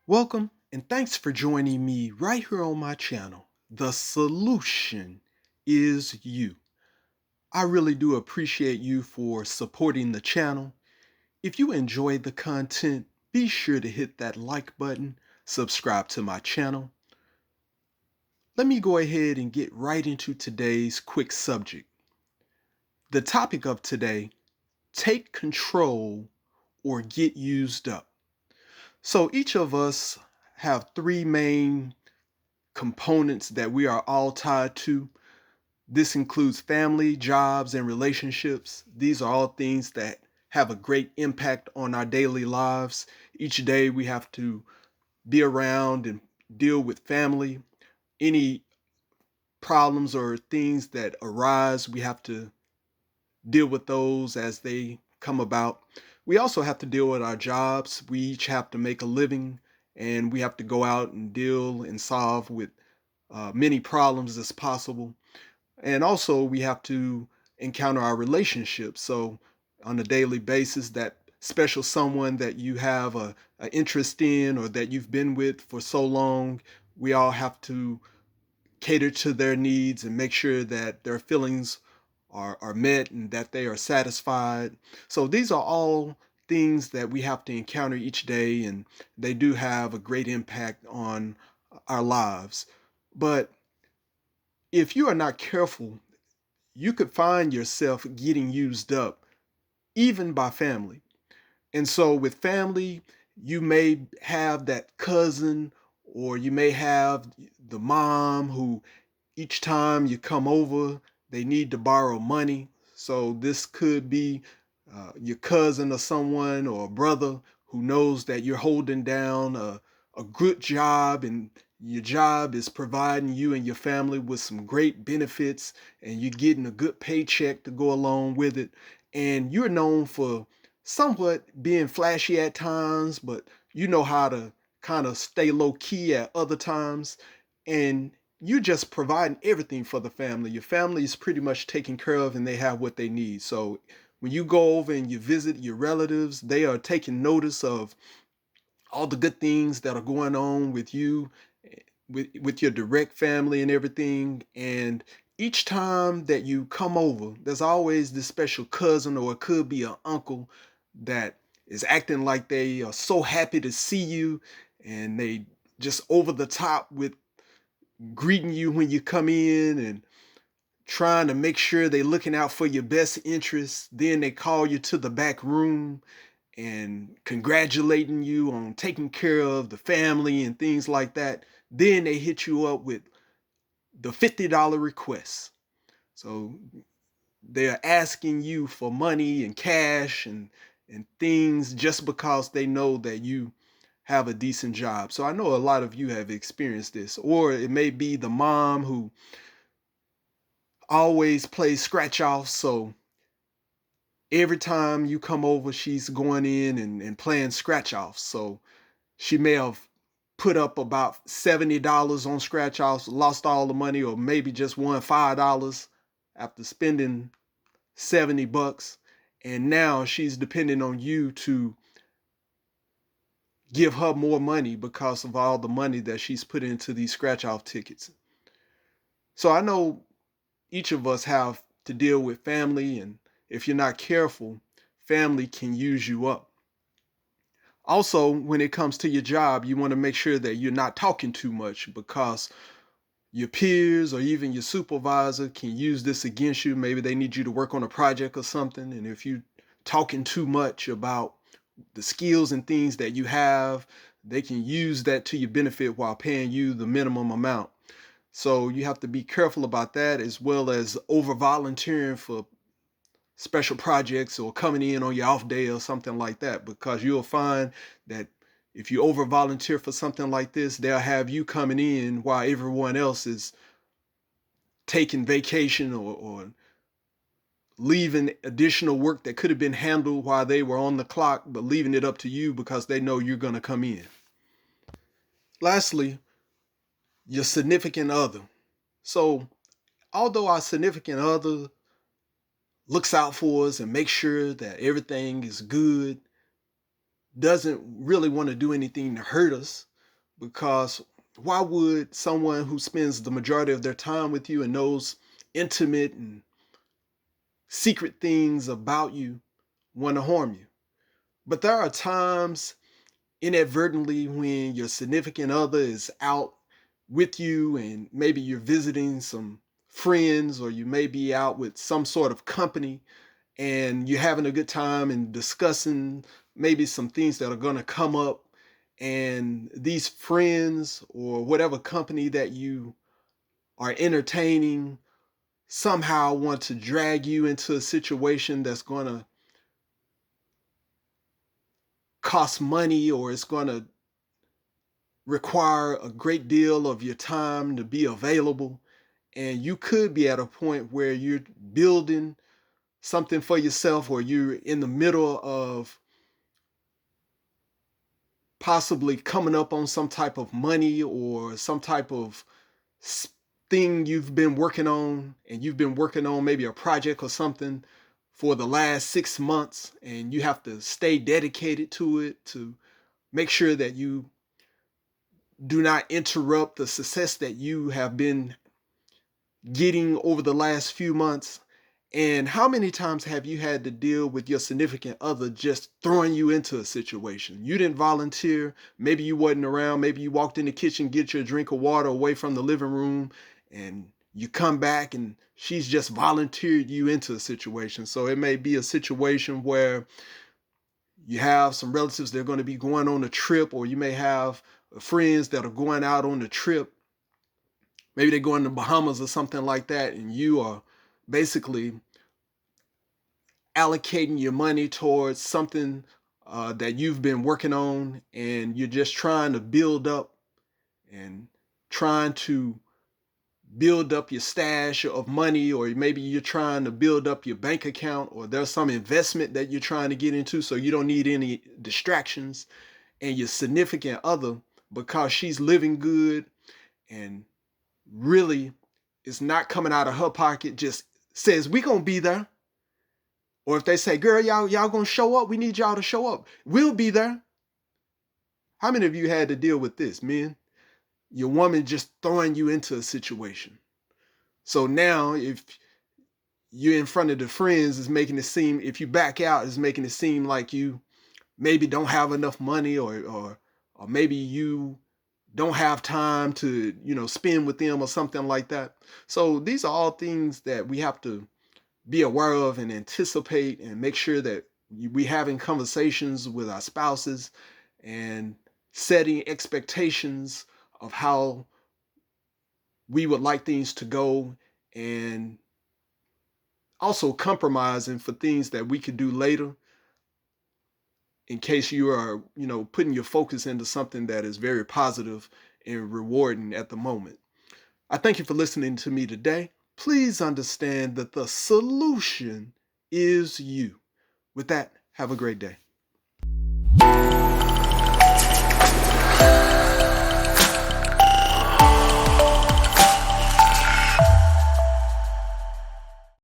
Welcome and thanks for joining me right here on my channel. The solution is you. I really do appreciate you for supporting the channel. If you enjoy the content, be sure to hit that like button, subscribe to my channel. Let me go ahead and get right into today's quick subject. The topic of today, take control or get used up. So each of us have three main components that we are all tied to. This includes family, jobs, and relationships. These are all things that have a great impact on our daily lives. Each day we have to be around and deal with family. Any problems or things that arise, we have to deal with those as they come about. We also have to deal with our jobs. We each have to make a living and we have to go out and deal and solve with many problems as possible. And also, we have to encounter our relationships. So, on a daily basis, that special someone that you have a interest in or that you've been with for so long, we all have to cater to their needs and make sure that their feelings are met and that they are satisfied. So, these are all things that we have to encounter each day, and they do have a great impact on our lives. But if you are not careful, you could find yourself getting used up even by family. And so with family, you may have that cousin or you may have the mom who each time you come over, they need to borrow money. So this could be your cousin or someone or a brother who knows that you're holding down a good job and your job is providing you and your family with some great benefits and you're getting a good paycheck to go along with it. And you're known for somewhat being flashy at times, but you know how to kind of stay low key at other times. And you're just providing everything for the family. Your family is pretty much taken care of and they have what they need. So when you go over and you visit your relatives, they are taking notice of all the good things that are going on with you, with your direct family and everything. And each time that you come over, there's always this special cousin or it could be an uncle that is acting like they are so happy to see you and they just over the top with greeting you when you come in and trying to make sure they're looking out for your best interests. Then they call you to the back room and congratulating you on taking care of the family and things like that. Then they hit you up with the $50 request. So they're asking you for money and cash and things just because they know that you have a decent job. So I know a lot of you have experienced this. Or it may be the mom who always plays scratch off. So every time you come over, she's going in and playing scratch off. So she may have put up about $70 on scratch offs, lost all the money, or maybe just won $5 after spending 70 bucks. And now she's depending on you to give her more money because of all the money that she's put into these scratch off tickets. So I know each of us have to deal with family, and if you're not careful, family can use you up. Also, when it comes to your job, you want to make sure that you're not talking too much because your peers or even your supervisor can use this against you. Maybe they need you to work on a project or something. And if you're talking too much about the skills and things that you have, they can use that to your benefit while paying you the minimum amount. So you have to be careful about that, as well as over volunteering for special projects or coming in on your off day or something like that, because you'll find that if you over volunteer for something like this, they'll have you coming in while everyone else is taking vacation or leaving additional work that could have been handled while they were on the clock, but leaving it up to you because they know you're going to come in. Lastly, your significant other. So although our significant other looks out for us and makes sure that everything is good, doesn't really want to do anything to hurt us, because why would someone who spends the majority of their time with you and knows intimate and secret things about you want to harm you? But there are times inadvertently when your significant other is out with you and maybe you're visiting some friends or you may be out with some sort of company and you're having a good time and discussing maybe some things that are going to come up, and these friends or whatever company that you are entertaining somehow want to drag you into a situation that's going to cost money or it's going to require a great deal of your time to be available. And you could be at a point where you're building something for yourself or you're in the middle of possibly coming up on some type of money or some type of thing you've been working on, and you've been working on maybe a project or something for the last 6 months, and you have to stay dedicated to it to make sure that you do not interrupt the success that you have been getting over the last few months. And how many times have you had to deal with your significant other just throwing you into a situation? You didn't volunteer. Maybe you wasn't around. Maybe you walked in the kitchen, get your drink of water away from the living room, and you come back and she's just volunteered you into a situation. So it may be a situation where you have some relatives that are going to be going on a trip, or you may have friends that are going out on a trip. Maybe they're going to Bahamas or something like that, and you are basically allocating your money towards something that you've been working on, and you're just trying to build up and trying to build up your stash of money, or maybe you're trying to build up your bank account, or there's some investment that you're trying to get into so you don't need any distractions. And your significant other, because she's living good and really is not coming out of her pocket, just says, "We gonna be there." Or if they say, "Girl, y'all gonna show up, we need y'all to show up, we'll be there." How many of you had to deal with this, men? Your woman just throwing you into a situation. So now if you're in front of the friends, it's making it seem, if you back out, it's making it seem like you maybe don't have enough money, or maybe you don't have time to, spend with them or something like that. So these are all things that we have to be aware of and anticipate, and make sure that we having conversations with our spouses and setting expectations of how we would like things to go, and also compromising for things that we could do later in case you are, putting your focus into something that is very positive and rewarding at the moment. I thank you for listening to me today. Please understand that the solution is you. With that, have a great day.